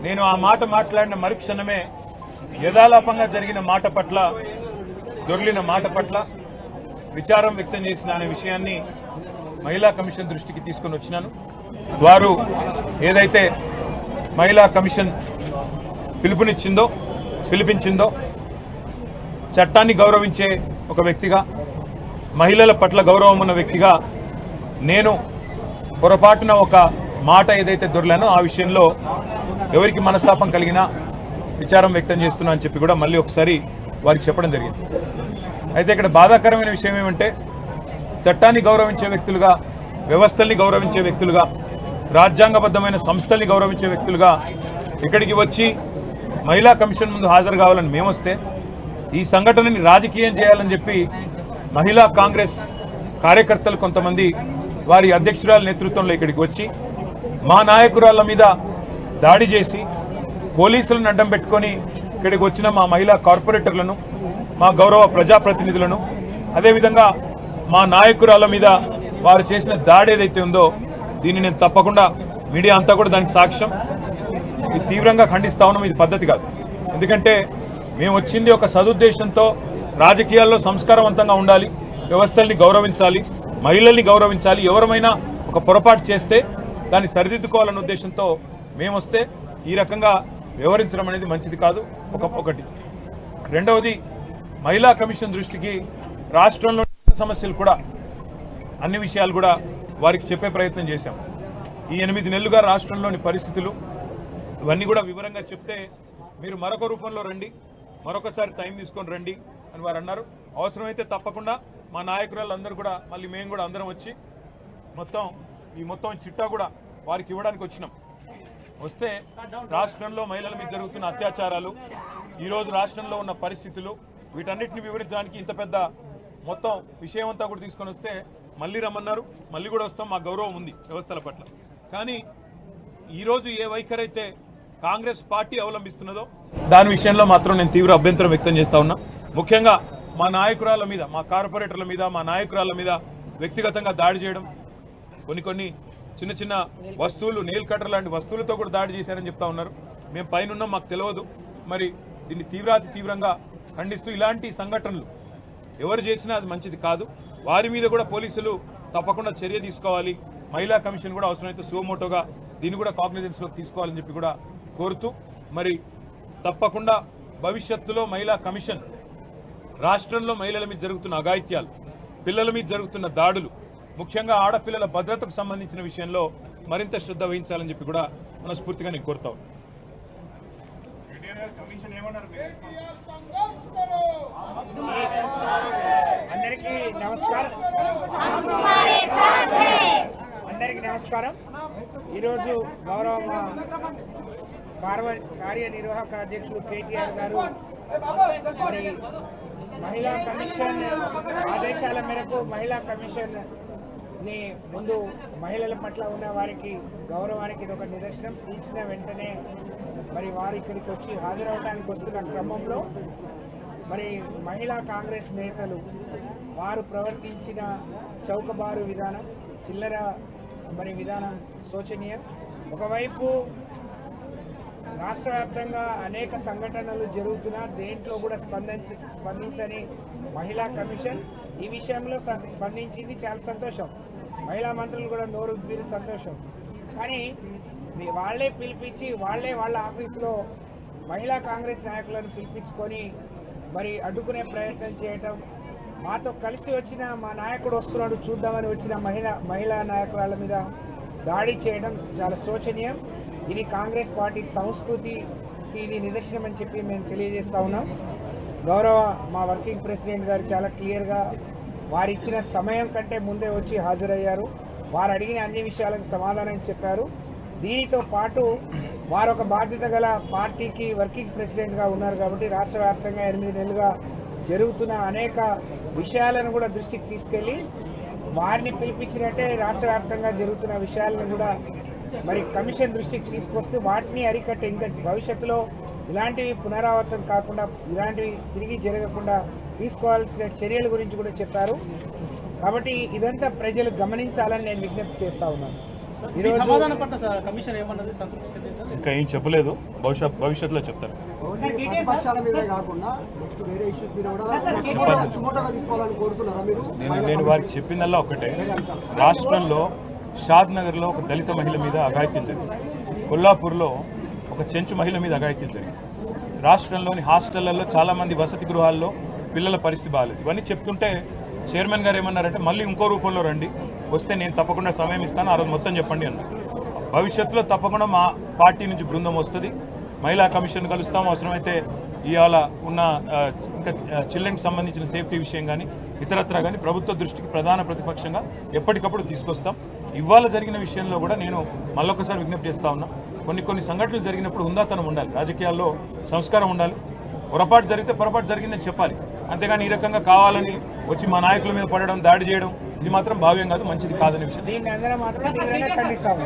నేను ఆ మాట మాట్లాడిన మరుక్షణమే యథాలాపంగా జరిగిన మాట పట్ల, దొర్లిన మాట పట్ల విచారం వ్యక్తం చేసిన అనే విషయాన్ని మహిళా కమిషన్ దృష్టికి తీసుకుని వచ్చినాను. వారు ఏదైతే మహిళా కమిషన్ పిలిపించిందో చట్టాన్ని గౌరవించే ఒక వ్యక్తిగా, మహిళల పట్ల గౌరవం ఉన్న వ్యక్తిగా నేను పొరపాటున ఒక మాట ఏదైతే దొరలానో ఆ విషయంలో ఎవరికి మనస్తాపం కలిగినా విచారం వ్యక్తం చేస్తున్నా అని చెప్పి కూడా మళ్ళీ ఒకసారి వారికి చెప్పడం జరిగింది. అయితే ఇక్కడ బాధాకరమైన విషయం ఏమంటే, చట్టాన్ని గౌరవించే వ్యక్తులుగా, వ్యవస్థల్ని గౌరవించే వ్యక్తులుగా, రాజ్యాంగబద్ధమైన సంస్థల్ని గౌరవించే వ్యక్తులుగా ఇక్కడికి వచ్చి మహిళా కమిషన్ ముందు హాజరు కావాలని మేమొస్తే ఈ సంఘటనని రాజకీయం చేయాలని చెప్పి మహిళా కాంగ్రెస్ కార్యకర్తలు కొంతమంది వారి అధ్యక్షురాల నేతృత్వంలో ఇక్కడికి వచ్చి మా నాయకురాళ్ల మీద దాడి చేసి పోలీసులను అడ్డం పెట్టుకొని ఇక్కడికి వచ్చిన మా మహిళా కార్పొరేటర్లను, మా గౌరవ ప్రజాప్రతినిధులను, అదేవిధంగా మా నాయకురాళ్ల మీద వారు చేసిన దాడి ఏదైతే ఉందో దీన్ని నేను తప్పకుండా, మీడియా అంతా కూడా దానికి సాక్ష్యం, ఇది తీవ్రంగా ఖండిస్తా ఉన్నాం. ఇది పద్ధతి కాదు. ఎందుకంటే మేము వచ్చింది ఒక సదుద్దేశంతో, రాజకీయాల్లో సంస్కారవంతంగా ఉండాలి, వ్యవస్థల్ని గౌరవించాలి, మహిళల్ని గౌరవించాలి, ఎవరమైనా ఒక పొరపాటు చేస్తే దాన్ని సరిదిద్దుకోవాలన్న ఉద్దేశంతో మేము వస్తే ఈ రకంగా వ్యవహరించడం అనేది మంచిది కాదు. ఒకటి. రెండవది, మహిళా కమిషన్ దృష్టికి రాష్ట్రంలో సమస్యలు కూడా, అన్ని విషయాలు కూడా వారికి చెప్పే ప్రయత్నం చేశాం. ఈ 8 నెలలుగా రాష్ట్రంలోని పరిస్థితులు ఇవన్నీ కూడా వివరంగా చెప్తే మీరు మరొక రూపంలో రండి, మరొకసారి టైం తీసుకొని రండి అని వారు అన్నారు. అవసరమైతే తప్పకుండా మా నాయకురాళ్ళందరూ కూడా మళ్ళీ మేము కూడా అందరం వచ్చి మొత్తం చిట్టా కూడా వారికి ఇవ్వడానికి వచ్చినాం. వస్తే రాష్ట్రంలో మహిళల మీద జరుగుతున్న అత్యాచారాలు, ఈరోజు రాష్ట్రంలో ఉన్న పరిస్థితులు, వీటన్నిటిని వివరించడానికి ఇంత పెద్ద మొత్తం విషయం అంతా కూడా తీసుకొని వస్తే మళ్ళీ రమ్మన్నారు. మళ్ళీ కూడా వస్తాం, మా గౌరవం ఉంది వ్యవస్థల పట్ల. కానీ ఈరోజు ఏ వైఖరి అయితే కాంగ్రెస్ పార్టీ అవలంబిస్తున్నదో దాని విషయంలో మాత్రం నేను తీవ్ర అభ్యంతరం వ్యక్తం చేస్తా ఉన్నా. ముఖ్యంగా మా నాయకురాల మీద, మా కార్పొరేటర్ల మీద, మా నాయకురాల మీద వ్యక్తిగతంగా దాడి చేయడం, కొన్ని చిన్న వస్తువులు, నెయిల్ కటర్ లాంటి వస్తువులతో కూడా దాడి చేశారని చెప్తా ఉన్నారు. మేము పైన మాకు తెలియదు. మరి దీన్ని తీవ్రంగా ఖండిస్తూ ఇలాంటి సంఘటనలు ఎవరు చేసినా అది మంచిది కాదు. వారి మీద కూడా పోలీసులు తప్పకుండా చర్య తీసుకోవాలి. మహిళా కమిషన్ కూడా అవసరమైతే సుమోటోగా దీన్ని కూడా కాగ్నిజెన్స్లోకి తీసుకోవాలని చెప్పి కూడా కోరుతూ, మరి తప్పకుండా భవిష్యత్తులో మహిళా కమిషన్ రాష్ట్రంలో మహిళల మీద జరుగుతున్న అఘాయిత్యాలు, పిల్లల మీద జరుగుతున్న దాడులు, ముఖ్యంగా ఆడపిల్లల భద్రతకు సంబంధించిన విషయంలో మరింత శ్రద్ధ వహించాలని చెప్పి కూడా మనస్ఫూర్తిగా నేను కోరుతా ఉన్నాను. అందరికీ నమస్కారం. ఈరోజు గౌరవ కార్యనిర్వాహక అధ్యక్షులు కేటీఆర్ గారు మరి మహిళా కమిషన్ ఆదేశాల మేరకు మహిళా కమిషన్ ని ముందు మహిళల పట్ల ఉన్న వారికి గౌరవానికి ఇది ఒక నిదర్శనం. పిలిచిన వెంటనే మరి వారు ఇక్కడికి వచ్చి హాజరవడానికి వస్తున్న క్రమంలో మరి మహిళా కాంగ్రెస్ నేతలు వారు ప్రవర్తించిన చౌకబారు విధానం, చిల్లర విధానం శోచనీయం. ఒకవైపు రాష్ట్ర వ్యాప్తంగా అనేక సంఘటనలు జరుగుతున్నా దేంట్లో కూడా స్పందించని మహిళా కమిషన్ ఈ విషయంలో స్పందించింది. చాలా సంతోషం. మహిళా మంత్రులు కూడా నోరు ఉబ్బిరి సంతోషం. కానీ వాళ్లే పిలిపించి వాళ్ళ ఆఫీసులో మహిళా కాంగ్రెస్ నాయకులను పిలిపించుకొని మరి అడ్డుకునే ప్రయత్నం చేయటం, మాతో కలిసి వచ్చిన మా నాయకుడు వస్తున్నాడు చూద్దామని వచ్చిన మహిళా నాయకురాల మీద దాడి చేయడం చాలా శోచనీయం. ఇది కాంగ్రెస్ పార్టీ సంస్కృతికి ఇది నిదర్శనం అని చెప్పి మేము తెలియజేస్తా ఉన్నాం. గౌరవ మా వర్కింగ్ ప్రెసిడెంట్ గారు చాలా క్లియర్గా వారు ఇచ్చిన సమయం కంటే ముందే వచ్చి హాజరయ్యారు. వారు అడిగిన అన్ని విషయాలకు సమాధానం చెప్పారు. దీనితో పాటు వారు ఒక బాధ్యత గల పార్టీకి వర్కింగ్ ప్రెసిడెంట్గా ఉన్నారు కాబట్టి రాష్ట్ర వ్యాప్తంగా 8 నెలలుగా జరుగుతున్న అనేక విషయాలను కూడా దృష్టికి తీసుకెళ్లి వారిని పిలిపించినట్టే రాష్ట్ర వ్యాప్తంగా జరుగుతున్న విషయాలను కూడా మరి కమిషన్ దృష్టికి తీసుకొస్తే వాటిని అరికట్టే ఇంకా భవిష్యత్తులో ఇలాంటివి పునరావృతం కాకుండా, ఇలాంటివి తిరిగి జరగకుండా తీసుకోవాల్సిన చర్యల గురించి కూడా చెప్పారు. కాబట్టి ఇదంతా ప్రజలు గమనించాలని నేను విజ్ఞప్తి చేస్తా ఉన్నాను. ఈరోజు సమాధానం పట్ల కమిషన్ ఏమన్నది సంతృప్తి చెందిందా? ఇంకా ఏం చెప్పలేదు, భవిష్యత్తులో చెప్తారు. ప్రతిపక్షాల మీదే కాకుండా నెక్స్ట్ వేరే ఇష్యూస్ మీద కూడా సుమోటోగా తీసుకోవాలని కోరుతున్నారా మీరు? నేను వారికి చెప్పిందల్లా ఒకటే, రాష్ట్రంలో షాద్ నగర్లో ఒక దళిత మహిళ మీద అఘాయిత్యం జరిగింది, కొల్లాపూర్లో ఒక చెంచు మహిళ మీద అఘాయిత్యం జరిగింది, రాష్ట్రంలోని హాస్టళ్లలో చాలామంది వసతి గృహాల్లో పిల్లల పరిస్థితి బాగాలేదు. ఇవన్నీ చెప్తుంటే చైర్మన్ గారు ఏమన్నారంటే మళ్ళీ ఇంకో రూపంలో రండి, వస్తే నేను తప్పకుండా సమయం ఇస్తాను, ఆ రోజు మొత్తం చెప్పండి అన్నారు. భవిష్యత్తులో తప్పకుండా మా పార్టీ నుంచి బృందం వస్తుంది, మహిళా కమిషన్ కలుస్తాం, అవసరమైతే ఇవాళ ఉన్న ఇంకా చిల్డ్రన్కి సంబంధించిన సేఫ్టీ విషయం కానీ ఇతరత్రా కానీ ప్రభుత్వ దృష్టికి ప్రధాన ప్రతిపక్షంగా ఎప్పటికప్పుడు తీసుకొస్తాం. ఇవాళ జరిగిన విషయంలో కూడా నేను మళ్ళొకసారి విజ్ఞప్తి చేస్తా ఉన్నా, కొన్ని సంఘటనలు జరిగినప్పుడు హుందాతనం ఉండాలి, రాజకీయాల్లో సంస్కారం ఉండాలి. పొరపాటు జరిగితే పొరపాటు జరిగిందని చెప్పాలి, అంతేగాని ఈ రకంగా కావాలని వచ్చి మా నాయకుల మీద పడడం, దాడి చేయడం ఇది మాత్రం భావ్యం కాదు, మంచిది కాదనే విషయం. దీన్ని అందరం మాత్రం తీవ్రంగా ఖండిస్తాము.